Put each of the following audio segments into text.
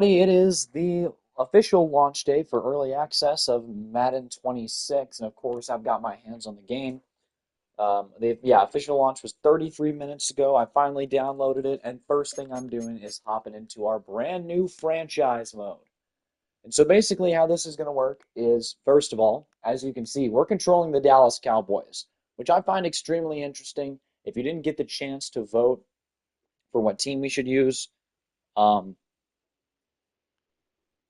It is the official launch day for early access of Madden 26, and of course, I've got my hands on the game. Official launch was 33 minutes ago. I finally downloaded it, and first thing I'm doing is hopping into our brand new franchise mode. And so basically, how this is going to work is, first of all, as you can see, we're controlling the Dallas Cowboys, which I find extremely interesting. If you didn't get the chance to vote for what team we should use, um,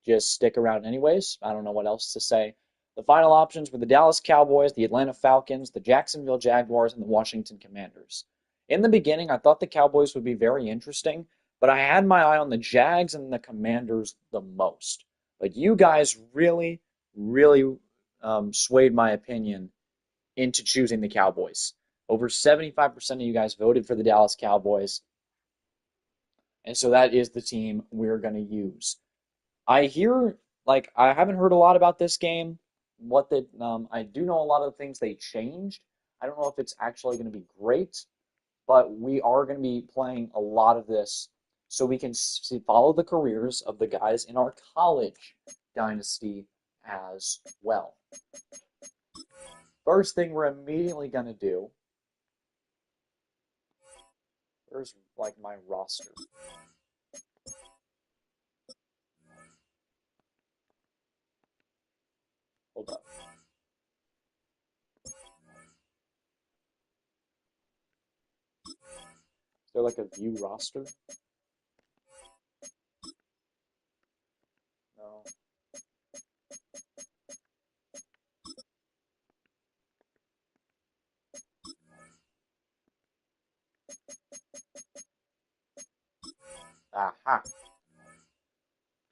just stick around anyways. I don't know what else to say. The final options were the Dallas Cowboys, the Atlanta Falcons, the Jacksonville Jaguars, and the Washington Commanders. In the beginning, I thought the Cowboys would be very interesting, but I had my eye on the Jags and the Commanders the most. But you guys really, really swayed my opinion into choosing the Cowboys. Over 75% of you guys voted for the Dallas Cowboys, and so that is the team we're going to use. I hear I haven't heard a lot about this game. I do know a lot of the things they changed. I don't know if it's actually going to be great, but we are going to be playing a lot of this so we can follow the careers of the guys in our college dynasty as well. First thing we're immediately going to do. There's my roster. Hold up. Is there a view roster? No. Aha.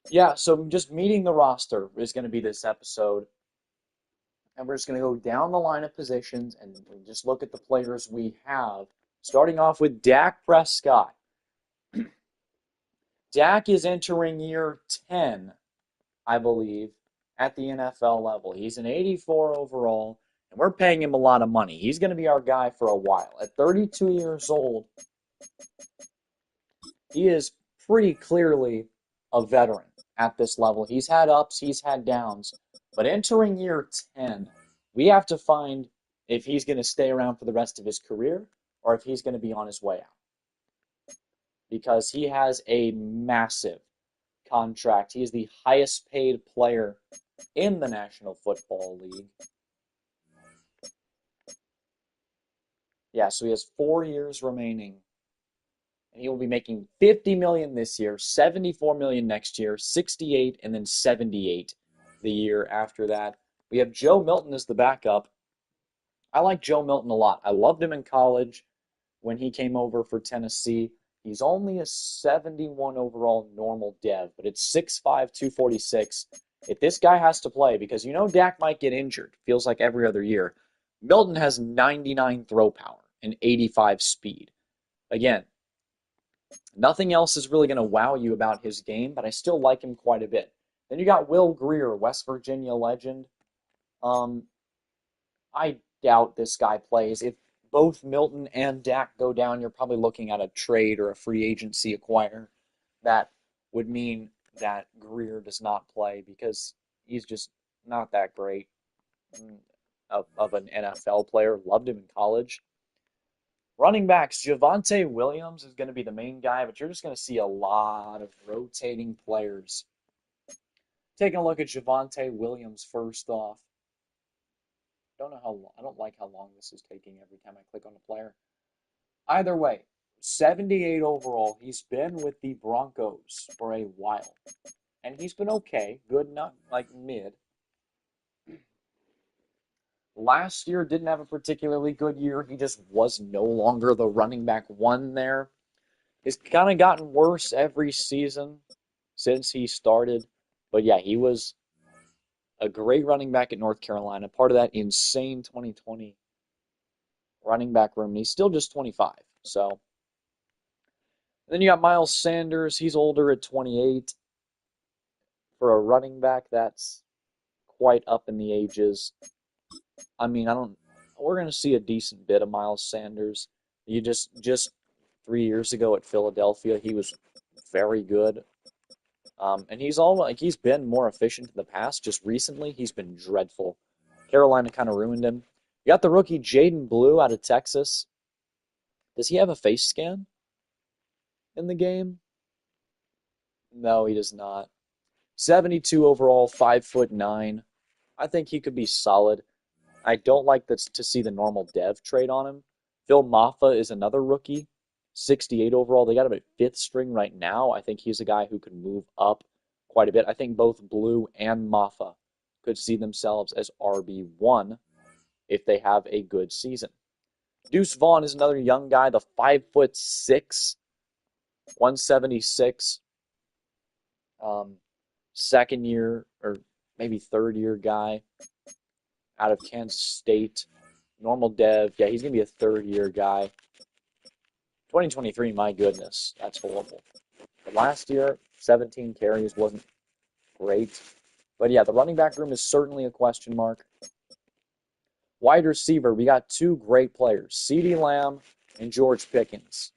Yeah, so just meeting the roster is going to be this episode. And we're just going to go down the line of positions and just look at the players we have. Starting off with Dak Prescott. Dak is entering year 10, I believe, at the NFL level. He's an 84 overall, and we're paying him a lot of money. He's going to be our guy for a while. At 32 years old, he is pretty clearly a veteran at this level. He's had ups, he's had downs. But entering year 10, we have to find if he's going to stay around for the rest of his career or if he's going to be on his way out. Because he has a massive contract. He is the highest paid player in the National Football League. Yeah, so he has 4 years remaining. And he will be making 50 million this year, 74 million next year, 68 and then 78 the year after that. We have Joe Milton as the backup. I like Joe Milton a lot. I loved him in college when he came over for Tennessee. He's only a 71 overall normal dev, but it's 6'5", 246. If this guy has to play, because Dak might get injured, feels like every other year, Milton has 99 throw power and 85 speed. Again, nothing else is really going to wow you about his game, but I still like him quite a bit. Then you got Will Grier, West Virginia legend. I doubt this guy plays. If both Milton and Dak go down, you're probably looking at a trade or a free agency acquire. That would mean that Grier does not play because he's just not that great of an NFL player. Loved him in college. Running backs, Javonte Williams is going to be the main guy, but you're just going to see a lot of rotating players. Taking a look at Javonte Williams first off. I don't like how long this is taking every time I click on a player. Either way, 78 overall. He's been with the Broncos for a while. And he's been okay. Good, not mid. Last year didn't have a particularly good year. He just was no longer the running back one there. It's kind of gotten worse every season since he started. But yeah, he was a great running back at North Carolina, part of that insane 2020 running back room. And he's still just 25. So, and then you got Miles Sanders. He's older at 28. For a running back, that's quite up in the ages. I mean, we're going to see a decent bit of Miles Sanders. You just 3 years ago at Philadelphia, he was very good. And he's been more efficient in the past. Just recently, he's been dreadful. Carolina kind of ruined him. You got the rookie Jaden Blue out of Texas. Does he have a face scan in the game? No, he does not. 72 overall, 5'9". I think he could be solid. I don't like this to see the normal dev trade on him. Phil Maffa is another rookie, 68 overall. They got him at fifth string right now. I think he's a guy who can move up quite a bit. I think both Blue and Maffa could see themselves as RB1 if they have a good season. Deuce Vaughn is another young guy, the 5'6", 176, second year or maybe third year guy out of Kansas State. Normal dev. Yeah, he's going to be a third year guy. 2023, my goodness, that's horrible. But last year, 17 carries wasn't great. But yeah, the running back room is certainly a question mark. Wide receiver, we got two great players, CeeDee Lamb and George Pickens.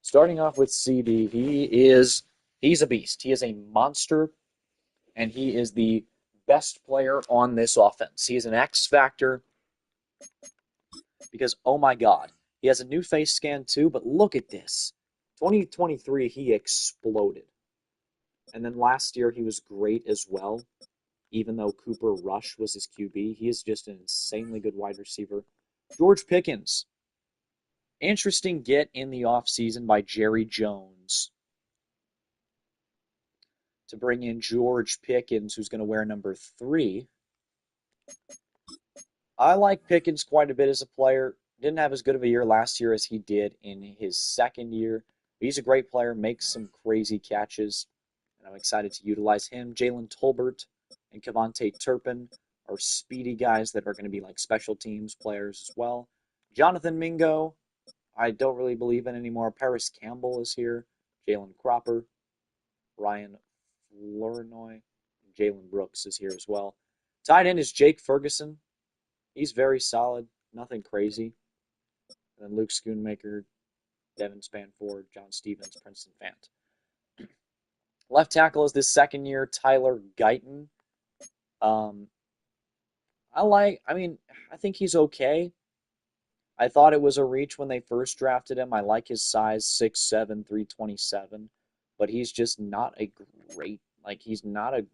Starting off with CD, he's a beast. He is a monster, and he is the best player on this offense. He is an X factor because, oh my God, he has a new face scan too, but look at this. 2023, he exploded. And then last year, he was great as well, even though Cooper Rush was his QB. He is just an insanely good wide receiver. George Pickens, interesting get in the offseason by Jerry Jones to bring in George Pickens, who's going to wear number 3. I like Pickens quite a bit as a player. Didn't have as good of a year last year as he did in his second year. But he's a great player, makes some crazy catches, and I'm excited to utilize him. Jalen Tolbert and Kevontae Turpin are speedy guys that are going to be like special teams players as well. Jonathan Mingo, I don't really believe in anymore. Paris Campbell is here. Jalen Cropper, Ryan Flournoy, and Jalen Brooks is here as well. Tight end is Jake Ferguson. He's very solid, nothing crazy. And then Luke Schoonmaker, Devin Spanford, John Stevens, Princeton Fant. Left tackle is this second year, Tyler Guyton. I think he's okay. I thought it was a reach when they first drafted him. I like his size, 6'7", 327. But he's just not a he's not a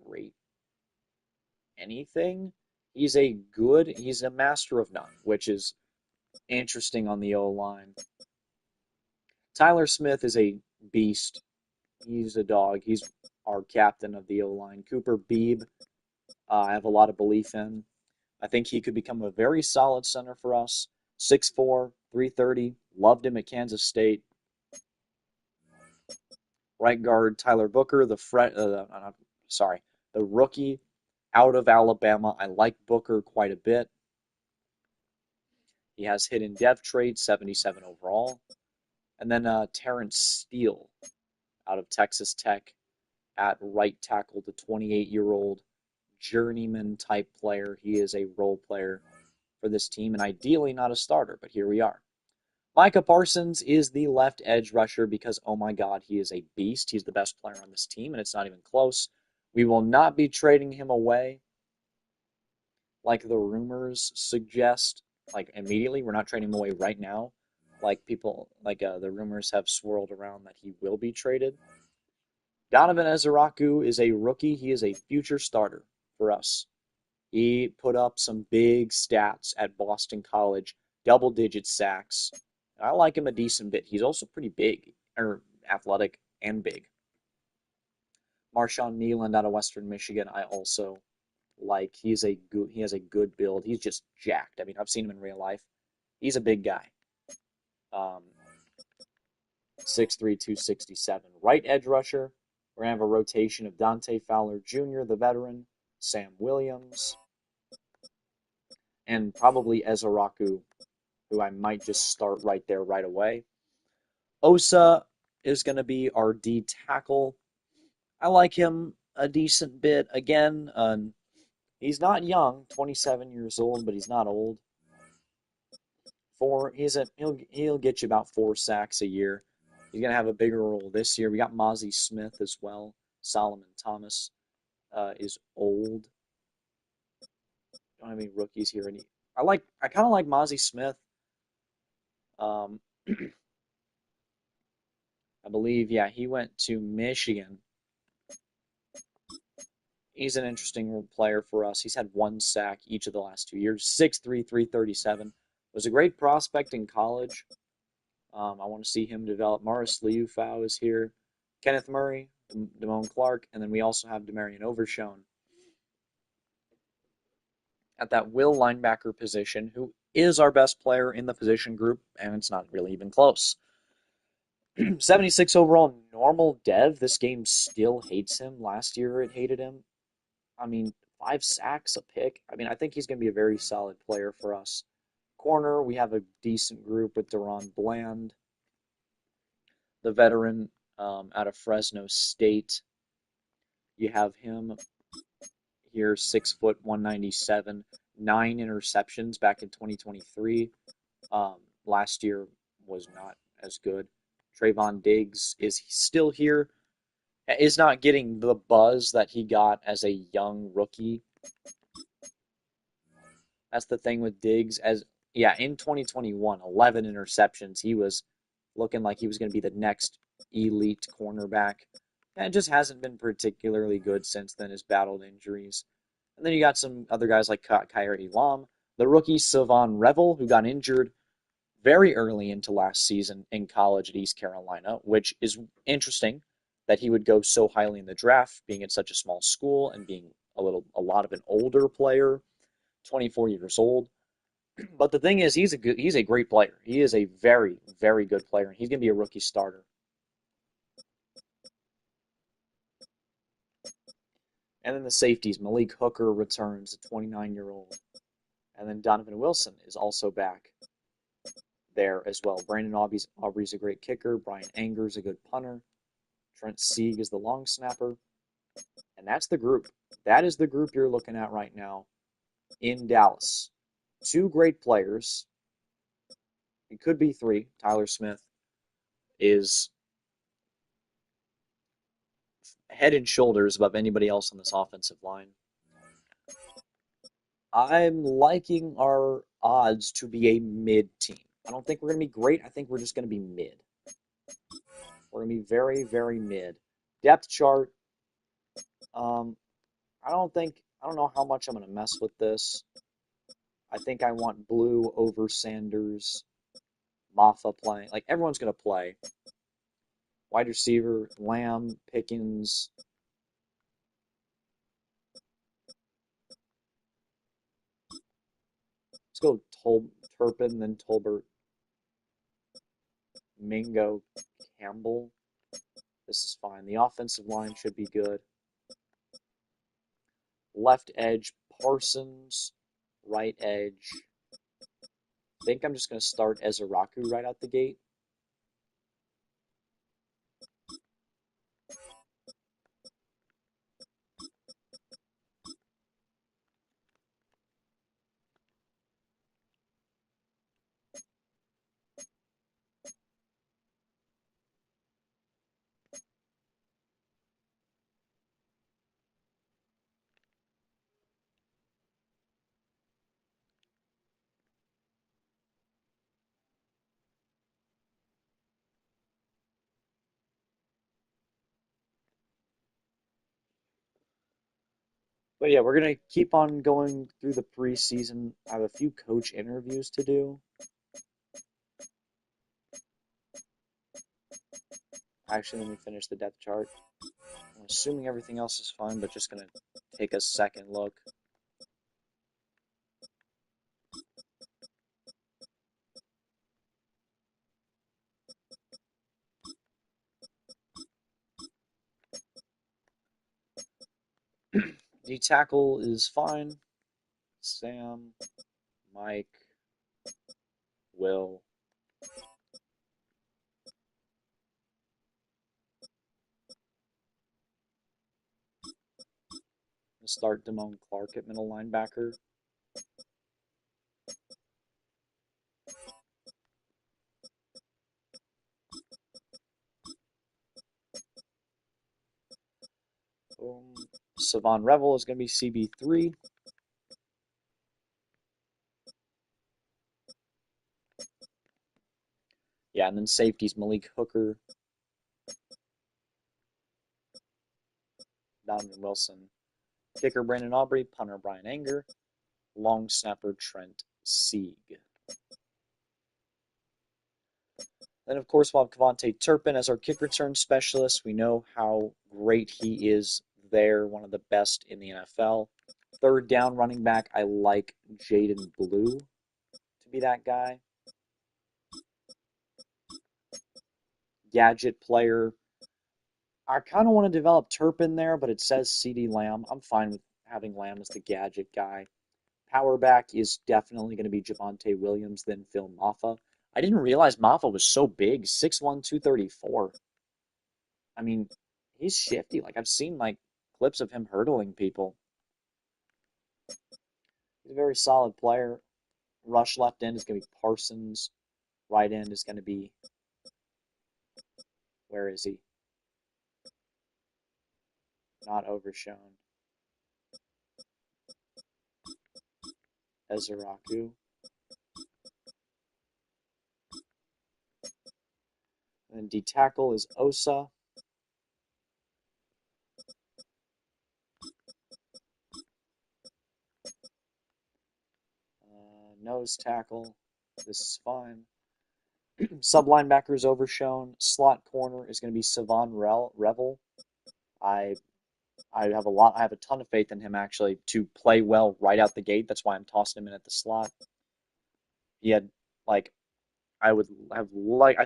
great anything. He's a master of none, which is interesting on the O-line. Tyler Smith is a beast. He's a dog. He's our captain of the O-line. Cooper Beebe, I have a lot of belief in. I think he could become a very solid center for us. 6'4", 330. Loved him at Kansas State. Right guard Tyler Booker, the rookie out of Alabama. I like Booker quite a bit. He has hidden depth traits, 77 overall. And then Terrence Steele out of Texas Tech at right tackle, the 28-year-old journeyman type player. He is a role player for this team and ideally not a starter, but here we are. Micah Parsons is the left edge rusher because, oh my God, he is a beast. He's the best player on this team, and it's not even close. We will not be trading him away like the rumors suggest, like immediately. We're not trading him away right now. The rumors have swirled around that he will be traded. Donovan Ezeraku is a rookie. He is a future starter for us. He put up some big stats at Boston College, double-digit sacks. I like him a decent bit. He's also pretty big, or athletic and big. Marshawn Kneeland out of Western Michigan, I also like. He has a good build. He's just jacked. I mean, I've seen him in real life. He's a big guy. 6'3", 267. Right edge rusher, we're going to have a rotation of Dante Fowler Jr., the veteran, Sam Williams, and probably Ezeraku, who I might just start right there right away. Osa is going to be our D tackle. I like him a decent bit. Again, he's not young, 27 years old, but he's not old. He'll get you about 4 sacks a year. He's going to have a bigger role this year. We got Mozzie Smith as well. Solomon Thomas is old. Don't have any rookies here. I kind of like Mozzie Smith. Um, I believe, yeah, he went to Michigan. He's an interesting player for us. He's had one sack each of the last 2 years. 6'3", 337. Was a great prospect in college. I want to see him develop. Morris Liufau is here. Kenneth Murray, Damone Clark, and then we also have Demarion Overshone at that will linebacker position, who is our best player in the position group, and it's not really even close. 76 overall normal dev. This game still hates him. Last year it hated him. I mean, 5 sacks, a pick. I mean, I think he's going to be a very solid player for us. Corner, we have a decent group with Deron Bland, the veteran out of Fresno State. You have him here, 6 foot, 197, 9 interceptions back in 2023. Last year was not as good. Trayvon Diggs is still here, is not getting the buzz that he got as a young rookie. That's the thing with Diggs. In 2021, 11 interceptions. He was looking like he was going to be the next elite cornerback. And it just hasn't been particularly good since then. Has battled injuries. And then you got some other guys like Kyrie Elam, the rookie Sylvan Revel, who got injured very early into last season in college at East Carolina, which is interesting that he would go so highly in the draft, being at such a small school and being a lot of an older player, 24 years old. But the thing is, he's a great player. He is a very, very good player, and he's going to be a rookie starter. And then the safeties, Malik Hooker returns, a 29-year-old. And then Donovan Wilson is also back there as well. Brandon Aubrey's a great kicker. Brian Anger's a good punter. Trent Sieg is the long snapper. And that's the group. That is the group you're looking at right now in Dallas. 2 great players. It could be 3. Tyler Smith is head and shoulders above anybody else on this offensive line. I'm liking our odds to be a mid team. I don't think we're going to be great. I think we're just going to be mid. We're going to be very, very mid. Depth chart. I don't know how much I'm going to mess with this. I think I want Blue over Sanders. Maffa playing. Like, everyone's going to play. Wide receiver, Lamb, Pickens. Let's go Turpin, then Tolbert. Mingo, Campbell. This is fine. The offensive line should be good. Left edge, Parsons. Right edge. I think I'm just going to start Ezeraku right out the gate. But yeah, we're going to keep on going through the preseason. I have a few coach interviews to do. Actually, let me finish the depth chart. I'm assuming everything else is fine, but just going to take a second look. D tackle is fine. Sam, Mike, Will. Start Damone Clark at middle linebacker. Savon Revel is going to be CB3. Yeah, and then safeties Malik Hooker, Donovan Wilson, kicker Brandon Aubrey, punter Brian Anger, long snapper Trent Sieg. Then, of course, we'll have Kevontae Turpin as our kick return specialist. We know how great he is there, one of the best in the NFL. Third down running back, I like Jaden Blue to be that guy. Gadget player. I kind of want to develop Turpin there, but it says CD Lamb. I'm fine with having Lamb as the gadget guy. Power back is definitely going to be Javonte Williams, then Phil Maffa. I didn't realize Maffa was so big, 6'1", 234. I mean, he's shifty. Like, I've seen, clips of him hurdling people. He's a very solid player. Rush left end is going to be Parsons. Right end is going to be... Where is he? Not Overshown. Ezeraku. And then D tackle is Osa. Nose tackle. This is fine. Sub linebacker is Overshown. Slot corner is going to be Savon Revel. I have a ton of faith in him actually to play well right out the gate. That's why I'm tossing him in at the slot. He had I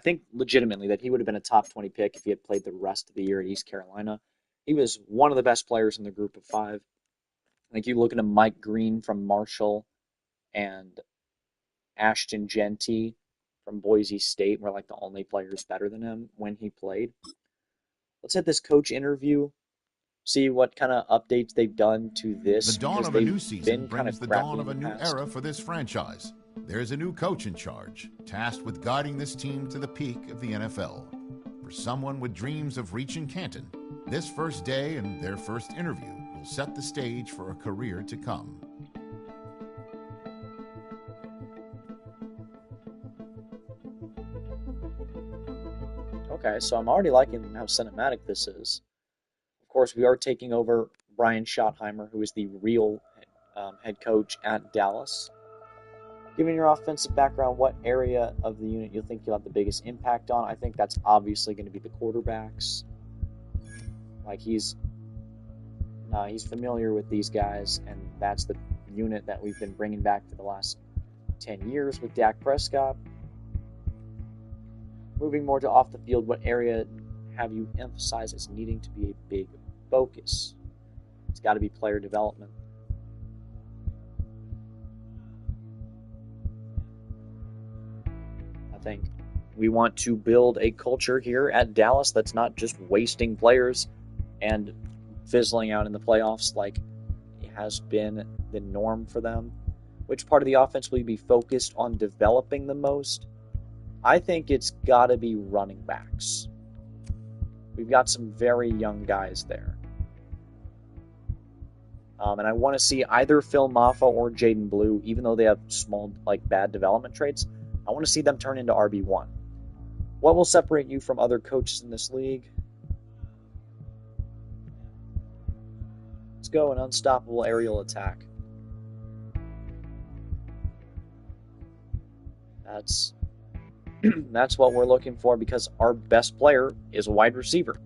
think legitimately that he would have been a top 20 pick if he had played the rest of the year at East Carolina. He was one of the best players in the group of five. I think you look at Mike Green from Marshall and Ashton Genty from Boise State were the only players better than him when he played. Let's hit this coach interview, see what kind of updates they've done to this. The dawn of a new season brings the dawn of a new era for this franchise. There's a new coach in charge, tasked with guiding this team to the peak of the NFL. For someone with dreams of reaching Canton, this first day and their first interview will set the stage for a career to come. Okay, so I'm already liking how cinematic this is. Of course, we are taking over Brian Schottheimer, who is the real head coach at Dallas. Given your offensive background, what area of the unit you think you'll have the biggest impact on? I think that's obviously going to be the quarterbacks. He's familiar with these guys, and that's the unit that we've been bringing back for the last 10 years with Dak Prescott. Moving more to off the field, what area have you emphasized as needing to be a big focus? It's got to be player development. I think we want to build a culture here at Dallas that's not just wasting players and fizzling out in the playoffs like it has been the norm for them. Which part of the offense will you be focused on developing the most? I think it's got to be running backs. We've got some very young guys there. And I want to see either Phil Maffa or Jaden Blue, even though they have small, bad development traits, I want to see them turn into RB1. What will separate you from other coaches in this league? Let's go an unstoppable aerial attack. That's what we're looking for because our best player is a wide receiver.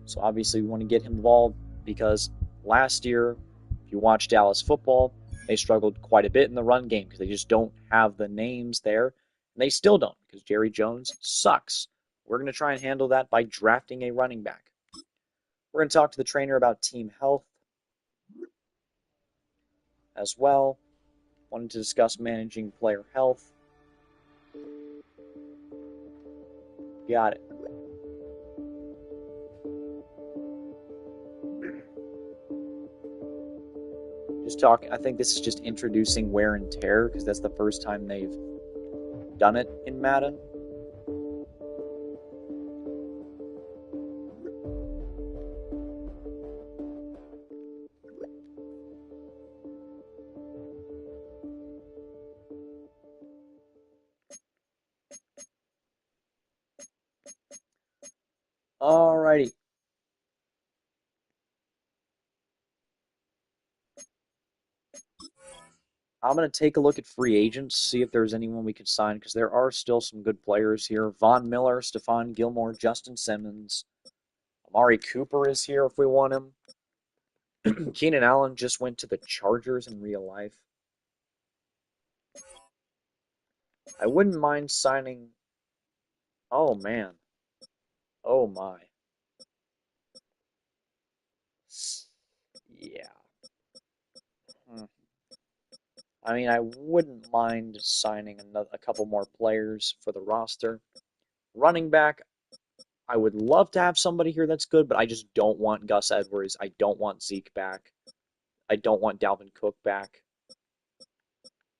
So obviously we want to get him involved because last year, if you watch Dallas football, they struggled quite a bit in the run game because they just don't have the names there. And they still don't because Jerry Jones sucks. We're going to try and handle that by drafting a running back. We're going to talk to the trainer about team health as well. Wanted to discuss managing player health. Got it. I think this is just introducing wear and tear because that's the first time they've done it in Madden. Alrighty. I'm going to take a look at free agents, see if there's anyone we could sign, because there are still some good players here. Von Miller, Stephon Gilmore, Justin Simmons. Amari Cooper is here if we want him. Keenan Allen just went to the Chargers in real life. I wouldn't mind signing. Oh, man. Oh, my. Yeah. Hmm. I mean, I wouldn't mind signing a couple more players for the roster. Running back, I would love to have somebody here that's good, but I just don't want Gus Edwards. I don't want Zeke back. I don't want Dalvin Cook back.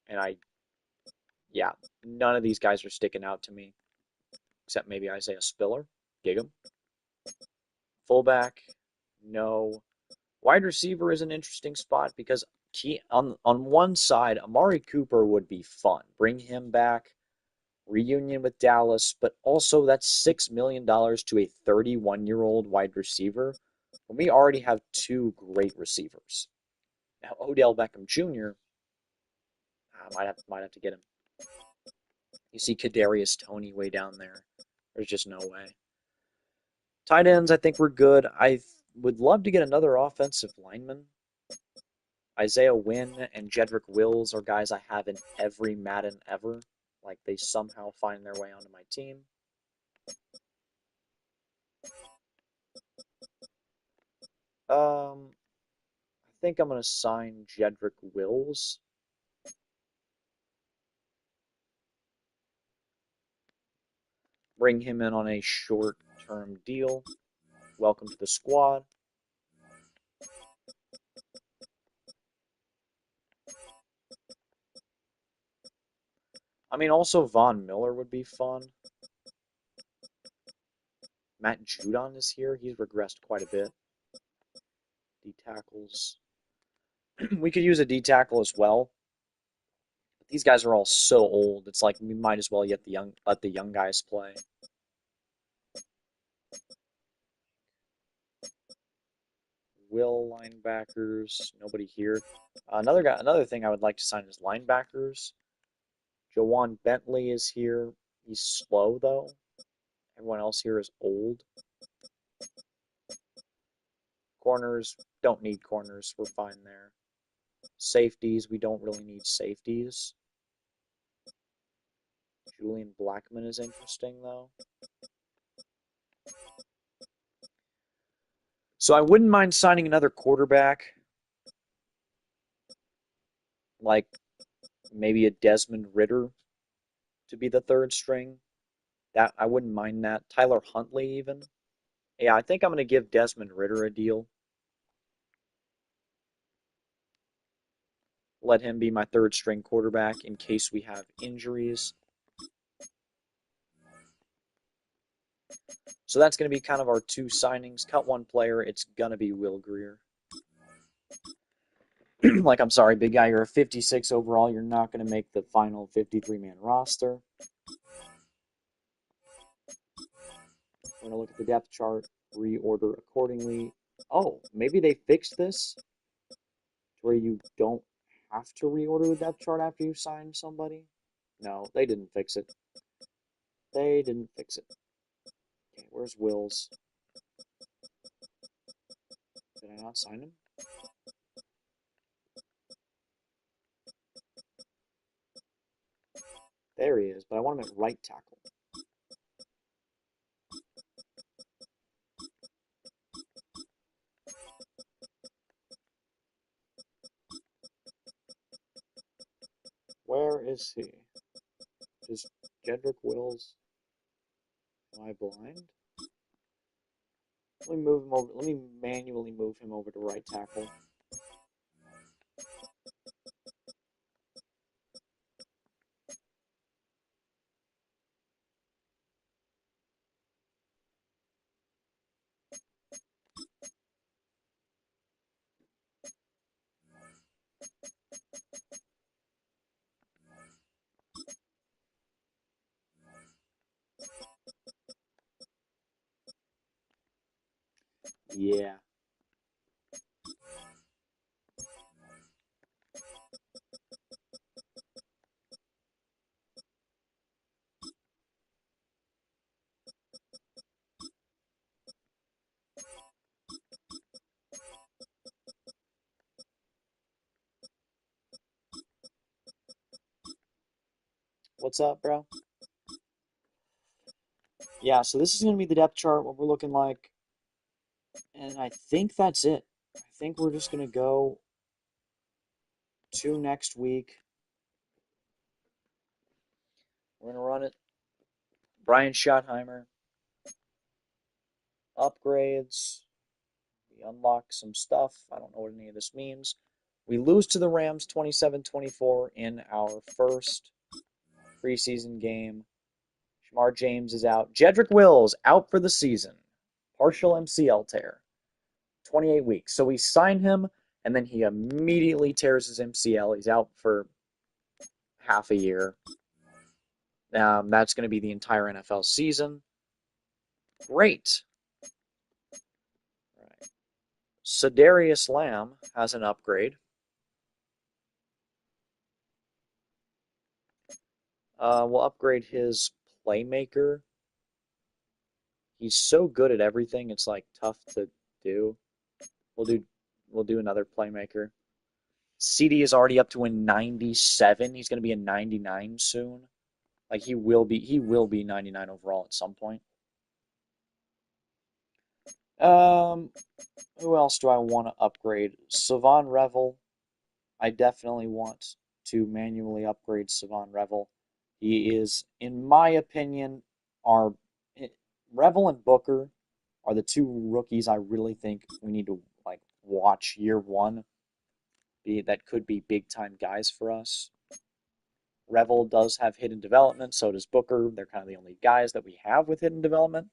And yeah, none of these guys are sticking out to me, except maybe Isaiah Spiller. Dig him. Fullback, no. Wide receiver is an interesting spot because on one side, Amari Cooper would be fun. Bring him back, reunion with Dallas, but also that's $6 million to a 31-year-old wide receiver when we already have two great receivers. Now, Odell Beckham Jr., I might have to get him. You see Kadarius Toney way down there. There's just no way. Tight ends, I think we're good. I would love to get another offensive lineman. Isaiah Wynn and Jedrick Wills are guys I have in every Madden ever. Like they somehow find their way onto my team. I think I'm gonna sign Jedrick Wills. Bring him in on a short-term deal. Welcome to the squad. I mean, also Von Miller would be fun. Matt Judon is here. He's regressed quite a bit. D tackles. We could use a D tackle as well. But these guys are all so old. It's like we might as well let the young guys play. Will linebackers. Nobody here. Another thing I would like to sign is linebackers. Jawan Bentley is here. He's slow though. Everyone else here is old. Corners, don't need corners. We're fine there. Safeties, we don't really need safeties. Julian Blackman is interesting though. So I wouldn't mind signing another quarterback. Like maybe a Desmond Ritter to be the third string. That I wouldn't mind that. Tyler Huntley even. Yeah, I think I'm going to give Desmond Ritter a deal. Let him be my third string quarterback in case we have injuries. So that's going to be kind of our two signings. Cut one player. It's going to be Will Grier. Like, I'm sorry, big guy, you're a 56 overall. You're not going to make the final 53-man roster. We're going to look at the depth chart, reorder accordingly. Oh, maybe they fixed this where you don't have to reorder the depth chart after you sign somebody. No, they didn't fix it. They didn't fix it. Okay, where's Wills? Did I not sign him? There he is, but I want him at right tackle. Where is he? Is Jedrick Wills? Am I blind? Let me move him over. Let me manually move him over to right tackle. Yeah. What's up, bro? Yeah, so this is going to be the depth chart, what we're looking like. And I think that's it. I think we're just going to go to next week. We're going to run it. Brian Schottheimer. Upgrades. We unlock some stuff. I don't know what any of this means. We lose to the Rams 27-24 in our first preseason game. Shamar James is out. Jedrick Wills out for the season. Partial MCL tear. 28 weeks. So we sign him, and then he immediately tears his MCL. He's out for half a year. That's going to be the entire NFL season. Great. All right. Sedarius Lamb has an upgrade. We'll upgrade his playmaker. He's so good at everything, it's like tough to do. We'll do another playmaker. CD is already up to a 97. He's going to be a 99 soon. Like he will be 99 overall at some point. Who else do I want to upgrade? Savon Revel. I definitely want to manually upgrade Savon Revel. He is, in my opinion, our Revel and Booker are the two rookies I really think we need to like watch year one. That could be big time guys for us. Revel does have hidden development, so does Booker. They're kind of the only guys that we have with hidden development.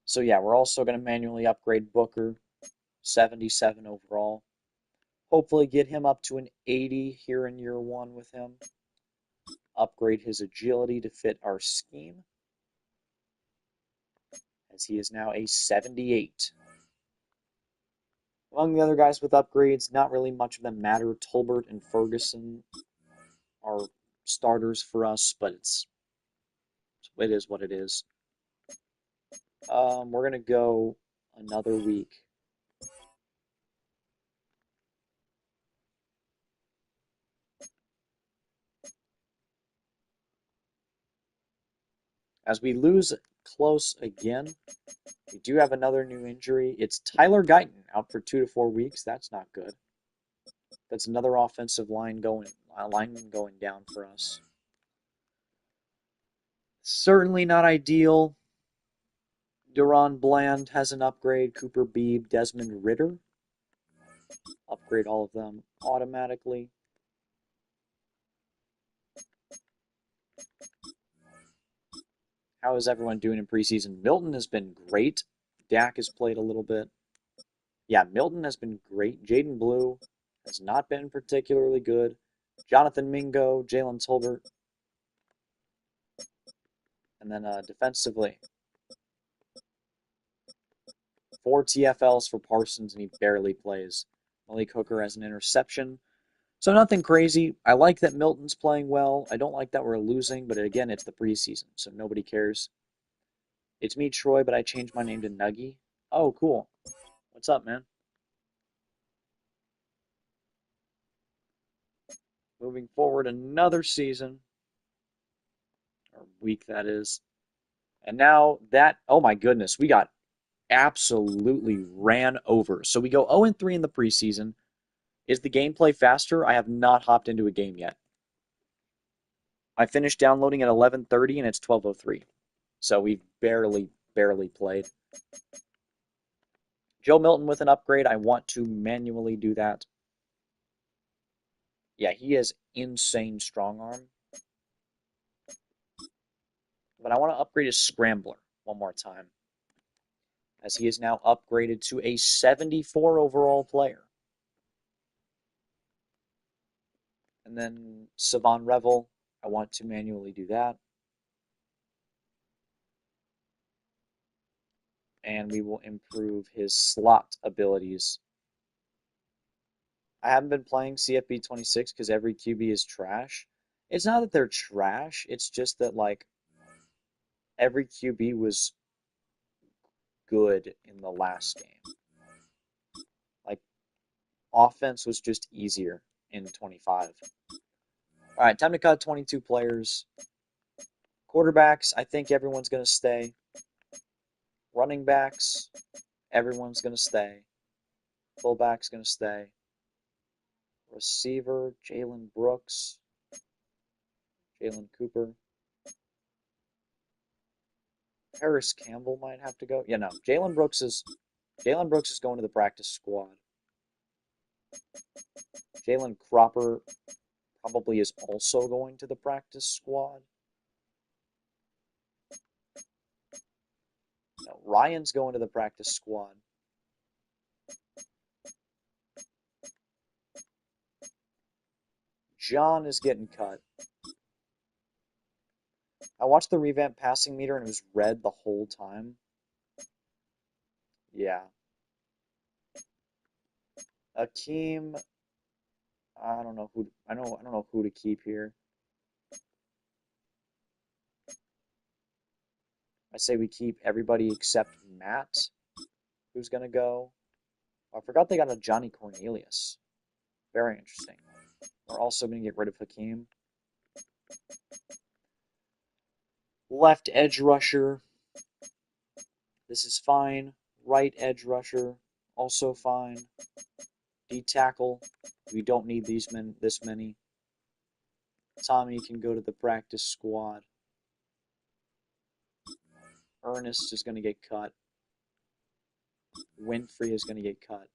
So yeah, we're also going to manually upgrade Booker, 77 overall. Hopefully get him up to an 80 here in year one with him. Upgrade his agility to fit our scheme, as he is now a 78. Among the other guys with upgrades, not really much of them matter. Tolbert and Ferguson are starters for us, but it is what it is. We're going to go another week. As we lose close again, we do have another new injury. It's Tyler Guyton out for 2 to 4 weeks. That's not good. That's another offensive lineman going down for us. Certainly not ideal. Duron Bland has an upgrade. Cooper Beebe, Desmond Ritter. Upgrade all of them automatically. How is everyone doing in preseason? Milton has been great. Dak has played a little bit. Yeah, Milton has been great. Jaden Blue has not been particularly good. Jonathan Mingo, Jalen Tolbert. And then defensively, 4 TFLs for Parsons, and he barely plays. Malik Hooker has an interception. So nothing crazy. I like that Milton's playing well. I don't like that we're losing, but again, it's the preseason, so nobody cares. It's me, Troy, but I changed my name to Nuggy. Oh, cool. What's up, man? Moving forward another season, or week that is. And now that, oh my goodness, we got absolutely ran over. So we go 0-3 in the preseason. Is the gameplay faster? I have not hopped into a game yet. I finished downloading at 11:30 and it's 12:03. So we've barely played. Joe Milton with an upgrade. I want to manually do that. Yeah, he has insane strong arm. But I want to upgrade his scrambler one more time, as he is now upgraded to a 74 overall player. And then Savon Revel, I want to manually do that. and we will improve his slot abilities. I haven't been playing CFB 26 because every QB is trash. It's not that they're trash, it's just that, like, every QB was good in the last game. Like, offense was just easier in 25. All right, time to cut 22 players. Quarterbacks, I think everyone's going to stay. Running backs, everyone's going to stay. Fullback's going to stay. Receiver, Jalen Brooks, Jalen Cooper. Harris Campbell might have to go. Yeah, no. Jalen Brooks is going to the practice squad. Jalen Cropper probably is also going to the practice squad. No, Ryan's going to the practice squad. John is getting cut. I watched the revamped passing meter and it was red the whole time. Yeah. Akeem, I don't know who to keep here. I say we keep everybody except Matt, who's gonna go. I forgot they got a Johnny Cornelius. Very interesting. We're also gonna get rid of Hakeem. Left edge rusher. This is fine. Right edge rusher, also fine. D tackle. We don't need this many. Tommy can go to the practice squad. Ernest is going to get cut. Winfrey is going to get cut.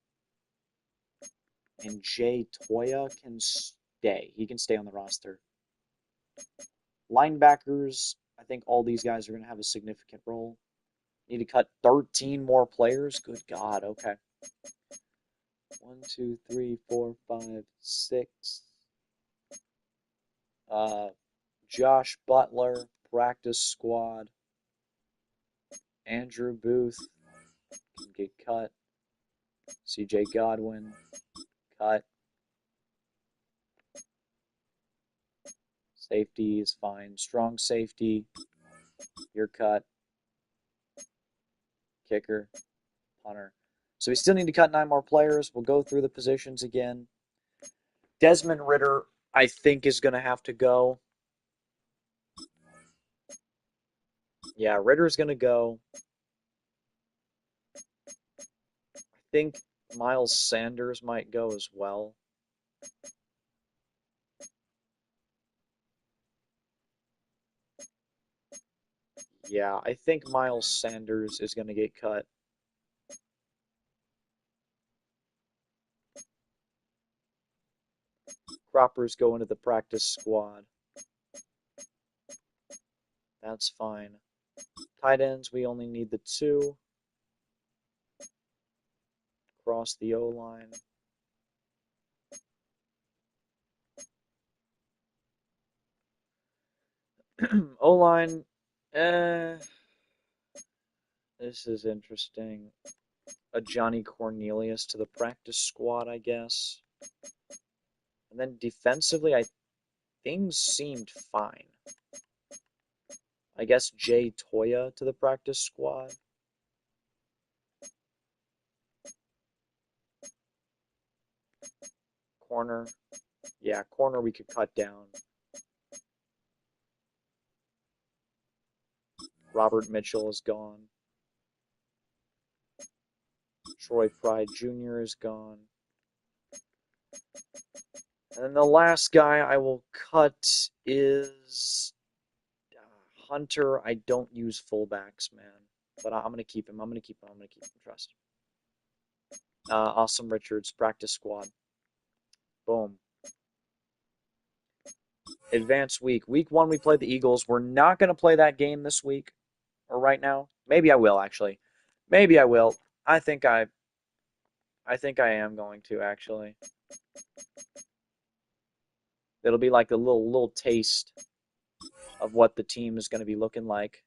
And Jay Toya can stay. He can stay on the roster. Linebackers, I think all these guys are going to have a significant role. Need to cut 13 more players? Good God, okay. 1, 2, 3, 4, 5, 6. Josh Butler, practice squad. Andrew Booth can get cut. CJ Godwin, cut. Safety is fine. Strong safety, you're cut. Kicker, punter. So we still need to cut 9 more players. We'll go through the positions again. Desmond Ritter, I think, is going to have to go. Yeah, Ritter's going to go. I think Miles Sanders might go as well. Yeah, I think Miles Sanders is going to get cut. Cropper's going to the practice squad. That's fine. Tight ends, we only need the 2. Cross the O-line. O-line, this is interesting. A Johnny Cornelius to the practice squad, I guess. And then defensively, things seemed fine. I guess Jay Toya to the practice squad. Corner. Yeah, corner we could cut down. Robert Mitchell is gone. Troy Pride Jr. is gone. And then the last guy I will cut is Hunter. I don't use fullbacks, man. But I'm going to keep him. I'm going to keep him. Trust. Awesome Richards, practice squad. Boom. Advanced week. Week 1, we played the Eagles. We're not going to play that game this week or right now. Maybe I will, actually. Maybe I will. I think I am going to, actually. It'll be like a little taste of what the team is going to be looking like.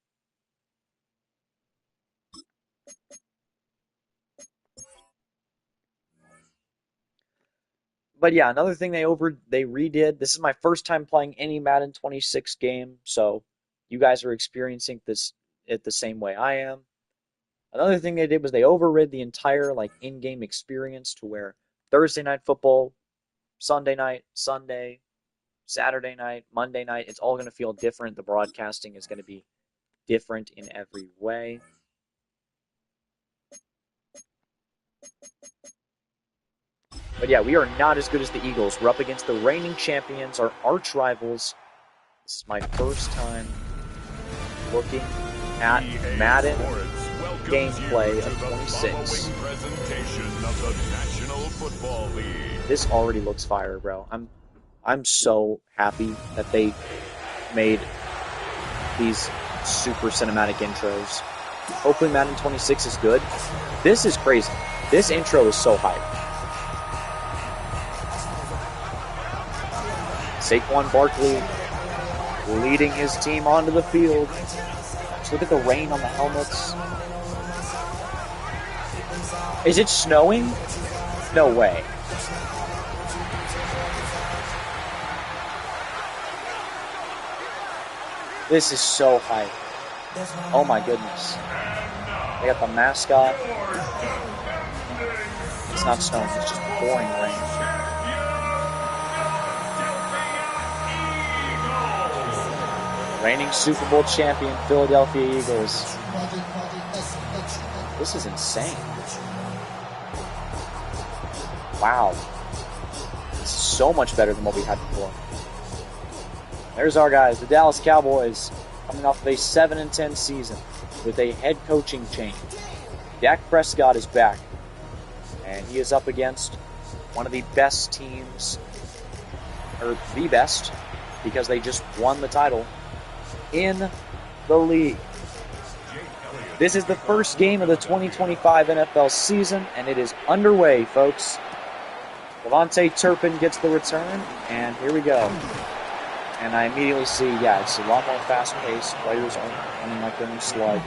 But yeah, another thing they redid. This is my first time playing any Madden 26 game, so you guys are experiencing it the same way I am. Another thing they did was they overrid the entire like in-game experience to where Thursday night football, Sunday night, Sunday, Saturday night, Monday night, it's all going to feel different. The broadcasting is going to be different in every way. But yeah, we are not as good as the Eagles. We're up against the reigning champions, our arch rivals. This is my first time looking at Madden gameplay of 26. This already looks fire, bro. I'm so happy that they made these super cinematic intros. Hopefully Madden 26 is good. This is crazy. This intro is so hype. Saquon Barkley leading his team onto the field. Just look at the rain on the helmets. Is it snowing? No way. This is so hype. Oh my goodness. They got the mascot. It's not snowing, it's just pouring rain. Reigning Super Bowl champion Philadelphia Eagles. This is insane. Wow. This is so much better than what we had before. There's our guys, the Dallas Cowboys, coming off of a 7-10 season with a head coaching change. Dak Prescott is back, and he is up against one of the best teams, or the best, because they just won the title in the league. This is the first game of the 2025 NFL season, and it is underway, folks. Devontae Turpin gets the return, and here we go. And I immediately see, yeah, it's a lot more fast-paced. Players are running like they're in sludge.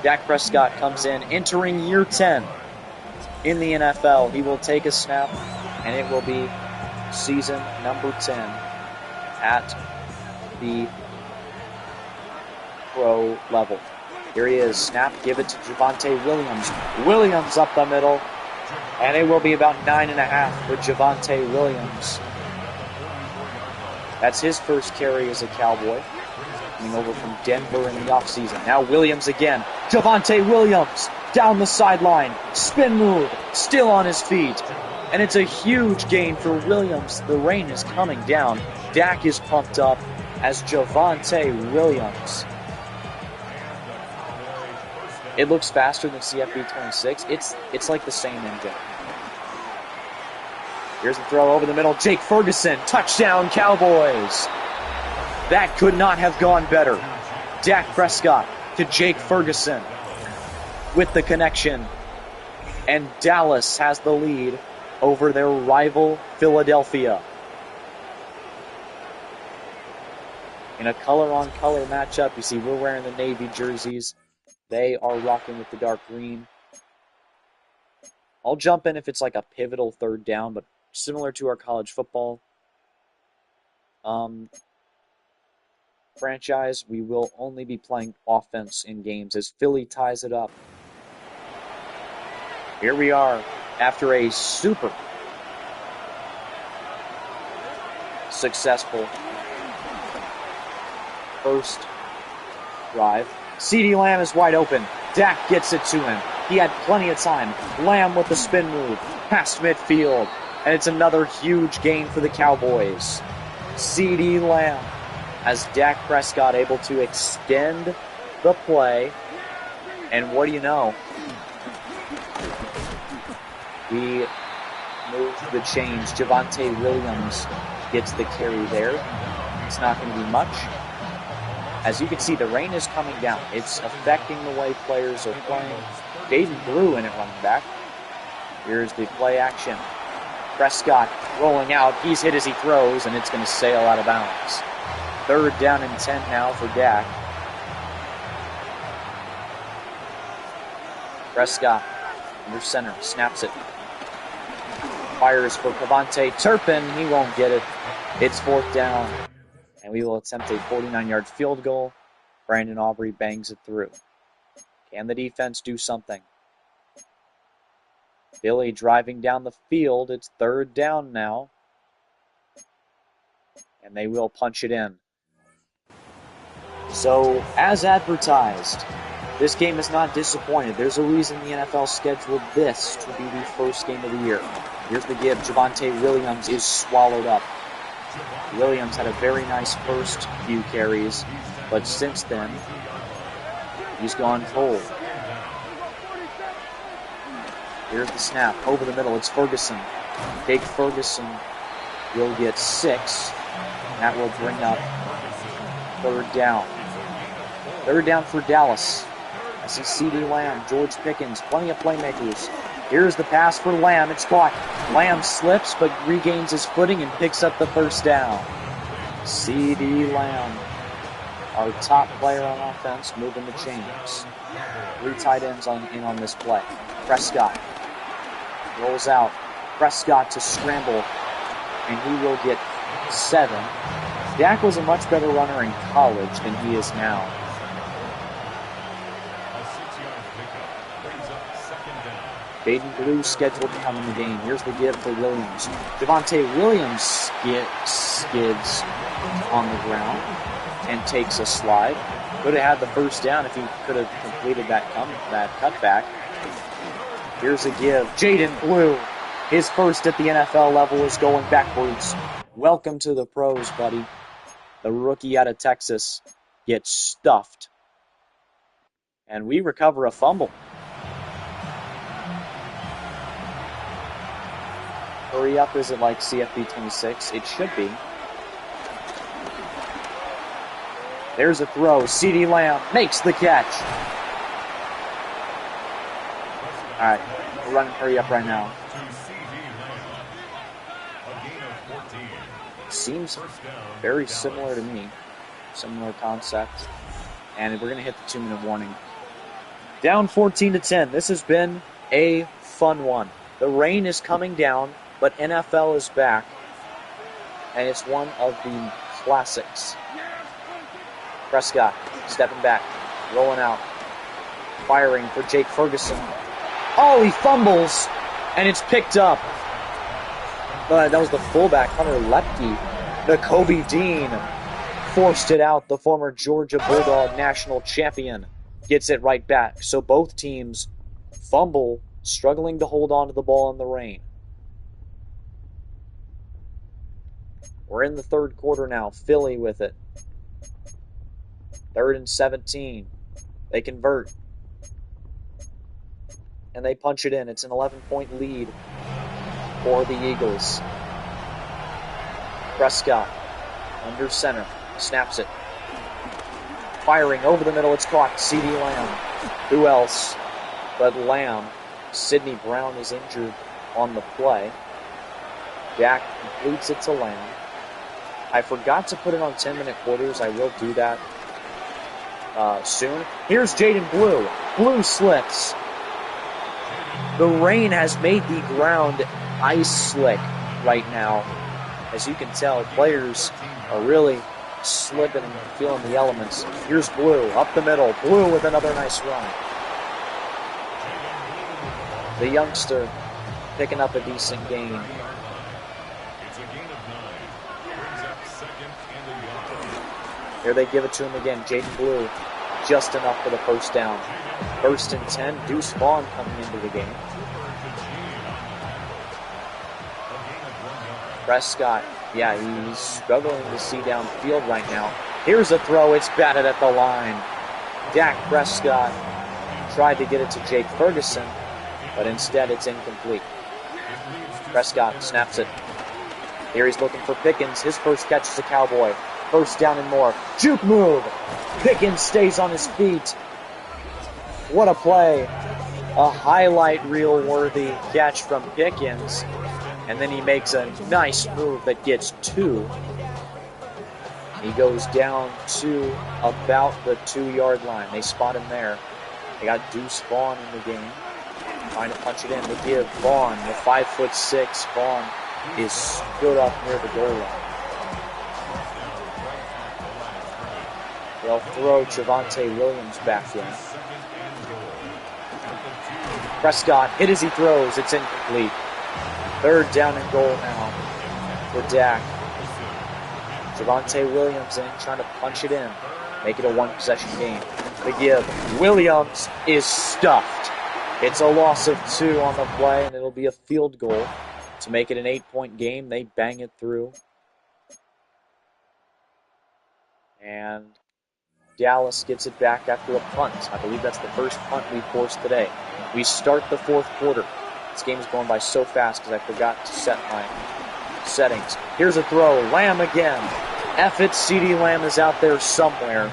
Dak Prescott comes in, entering year 10 in the NFL. He will take a snap, and it will be season number 10 at the pro level. Here he is. Snap, give it to Javonte Williams. Williams up the middle, and it will be about 9.5 for Javonte Williams. That's his first carry as a Cowboy, coming over from Denver in the offseason. Now Williams again. Javonte Williams down the sideline. Spin move. Still on his feet. And it's a huge gain for Williams. The rain is coming down. Dak is pumped up as Javonte Williams. It looks faster than CFB 26. It's like the same engine. Here's the throw over the middle. Jake Ferguson, touchdown Cowboys. That could not have gone better. Dak Prescott to Jake Ferguson with the connection. And Dallas has the lead over their rival Philadelphia. In a color-on-color matchup, you see we're wearing the navy jerseys. They are rocking with the dark green. I'll jump in if it's like a pivotal third down, but similar to our college football franchise, we will only be playing offense in games as Philly ties it up. Here we are after a super successful first drive. CeeDee Lamb is wide open. Dak gets it to him. He had plenty of time. Lamb with the spin move past midfield. And it's another huge gain for the Cowboys. CeeDee Lamb as Dak Prescott able to extend the play. And what do you know? He moves the change. Javonte Williams gets the carry there. It's not going to be much. As you can see, the rain is coming down. It's affecting the way players are playing. David Brew in it running back. Here's the play action. Prescott rolling out. He's hit as he throws, and it's going to sail out of bounds. Third down and 10 now for Dak. Prescott under center. Snaps it. Fires for Cavante Turpin. He won't get it. It's 4th down. And we will attempt a 49-yard field goal. Brandon Aubrey bangs it through. Can the defense do something? Billy driving down the field. It's 3rd down now. And they will punch it in. So, as advertised, this game is not disappointed. There's a reason the NFL scheduled this to be the first game of the year. Here's the give. Javonte Williams is swallowed up. Williams had a very nice first few carries, but since then, he's gone cold. Here's the snap. Over the middle, it's Ferguson. Jake Ferguson will get 6. That will bring up 3rd down. 3rd down for Dallas. I see C.D. Lamb, George Pickens, plenty of playmakers. Here's the pass for Lamb. It's caught. Lamb slips but regains his footing and picks up the 1st down. C.D. Lamb, our top player on offense, moving the chains. 3 tight ends in on this play. Prescott rolls out. Prescott to scramble, and he will get 7. Dak was a much better runner in college than he is now. Baden Blue scheduled to come in the game. Here's the give for Williams. Javonte Williams skids on the ground and takes a slide. Could have had the 1st down if he could have completed that cutback. Here's a give. Jaden Blue, his first at the NFL level, is going backwards. Welcome to the pros, buddy. The rookie out of Texas gets stuffed. And we recover a fumble. Hurry up, is it like CFB 26? It should be. There's a throw. C.D. Lamb makes the catch. All right, we're running hurry up right now. Seems very similar to me. Similar concept. And we're going to hit the 2-minute warning. Down 14-10. This has been a fun one. The rain is coming down, but NFL is back. And it's one of the classics. Prescott stepping back, rolling out, firing for Jake Ferguson. Oh, he fumbles, and it's picked up. That was the fullback, Hunter Lepke. The Kobe Dean forced it out. The former Georgia Bulldog national champion gets it right back. So both teams fumble, struggling to hold on to the ball in the rain. We're in the 3rd quarter now. Philly with it. 3rd and 17. They convert. And they punch it in. It's an 11-point lead for the Eagles. Prescott under center. Snaps it. Firing over the middle. It's caught. C.D. Lamb. Who else but Lamb? Sidney Brown is injured on the play. Dak completes it to Lamb. I forgot to put it on 10-minute quarters. I will do that soon. Here's Jaden Blue. Blue slips. The rain has made the ground ice slick right now. As you can tell, players are really slipping and feeling the elements. Here's Blue up the middle. Blue with another nice run. The youngster picking up a decent gain. Here they give it to him again. Jaden Blue, just enough for the 1st down. 1st and 10. Deuce Vaughn coming into the game. Prescott, yeah, he's struggling to see downfield right now. Here's a throw. It's batted at the line. Dak Prescott tried to get it to Jake Ferguson, but instead it's incomplete. Prescott snaps it. Here he's looking for Pickens. His first catch is a Cowboy. 1st down and more. Juke move. Pickens stays on his feet. What a play. A highlight reel worthy catch from Pickens. And then he makes a nice move that gets 2. He goes down to about the 2-yard line. They spot him there. They got Deuce Vaughn in the game. trying to punch it in. They give Vaughn, the 5'6". Vaughn is stood up near the goal line. They'll throw Javonte Williams back in. Prescott hit as he throws. It's incomplete. Third down and goal now for Dak. Javonte Williams in, trying to punch it in. Make it a one-possession game. The give. Williams is stuffed. It's a loss of 2 on the play, and it'll be a field goal to make it an 8-point game. They bang it through. And Dallas gets it back after a punt. I believe that's the first punt we forced today. We start the fourth quarter. This game is going by so fast because I forgot to set my settings. Here's a throw. Lamb again. F it, CeeDee Lamb is out there somewhere.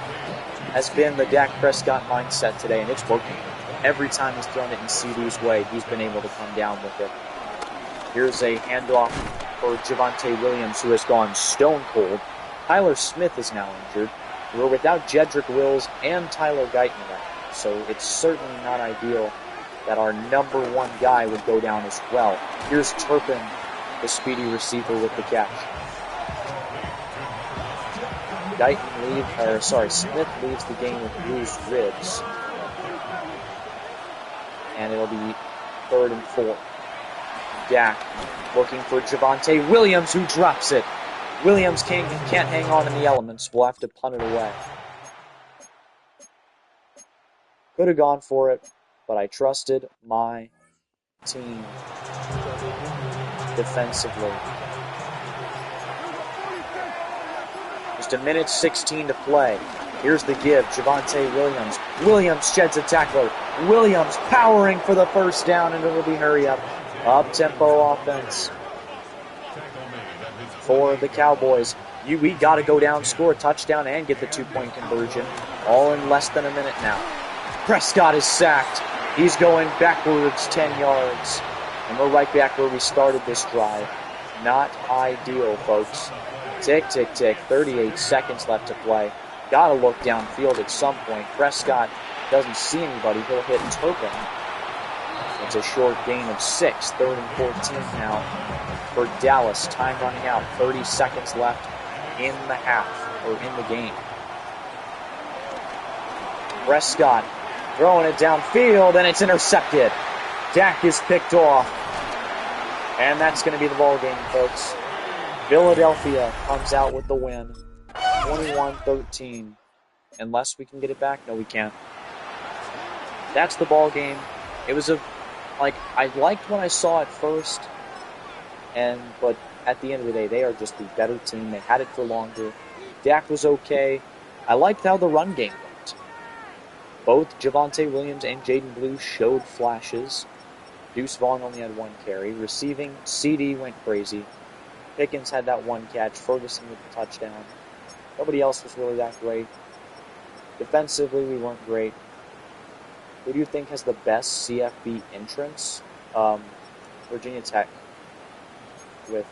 Has been the Dak Prescott mindset today, and it's working. Every time he's thrown it in CeeDee's way, he's been able to come down with it. Here's a handoff for Javonte Williams, who has gone stone cold. Tyler Smith is now injured. We're without Jedrick Wills and Tyler Guyton right, so it's certainly not ideal that our number 1 guy would go down as well. Here's Turpin, the speedy receiver, with the catch. Smith leaves the game with bruised ribs. And it'll be 3rd and 4. Dak looking for Javonte Williams, who drops it. Williams can't hang on in the elements. We'll have to punt it away. Could have gone for it, but I trusted my team defensively. Just a minute 16 to play. Here's the give. Javonte Williams. Williams sheds a tackler. Williams powering for the first down, and it'll be hurry up. Up-tempo offense for the Cowboys. We got to go down, score a touchdown, and get the 2-point conversion. All in less than a minute now. Prescott is sacked. He's going backwards 10 yards. And we're right back where we started this drive. Not ideal, folks. Tick, tick, tick. 38 seconds left to play. Got to look downfield at some point. Prescott doesn't see anybody. He'll hit Turpin. It's a short gain of 6. 3rd and 14 now for Dallas. Time running out. 30 seconds left in the half, or in the game. Prescott throwing it downfield, and it's intercepted. Dak is picked off. And that's going to be the ball game, folks. Philadelphia comes out with the win. 21-13. Unless we can get it back? No, we can't. That's the ball game. It was I liked what I saw at first, but at the end of the day, they are just the better team. They had it for longer. Dak was okay. I liked how the run game went. Both Javonte Williams and Jaden Blue showed flashes. Deuce Vaughn only had 1 carry. Receiving, CeeDee went crazy. Pickens had that 1 catch. Ferguson with the touchdown. Nobody else was really that great. Defensively, we weren't great. Who do you think has the best CFB entrance? Virginia Tech with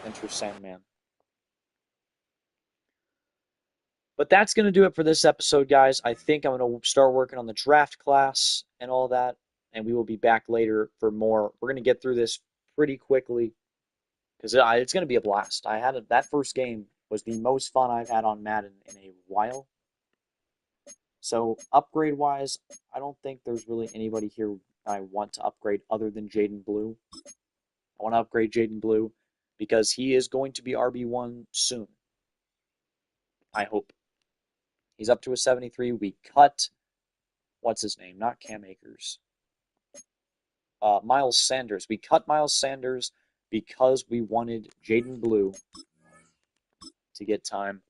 Enter Sandman. But that's going to do it for this episode, guys. I think I'm going to start working on the draft class and all that, and we will be back later for more. We're going to get through this pretty quickly because it's going to be a blast. That first game was the most fun I've had on Madden in a while. So upgrade-wise, I don't think there's really anybody here I want to upgrade other than Jaden Blue. I want to upgrade Jaden Blue because he is going to be RB1 soon. I hope. He's up to a 73. We cut, what's his name? Not Cam Akers. Miles Sanders. We cut Miles Sanders because we wanted Jaden Blue to get time.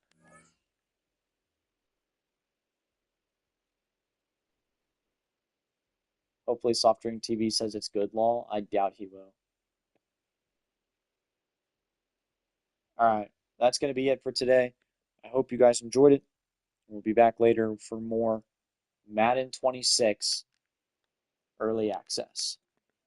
Hopefully Soft Drink TV says it's good, lol. I doubt he will. Alright, that's going to be it for today. I hope you guys enjoyed it. We'll be back later for more Madden 26 early access.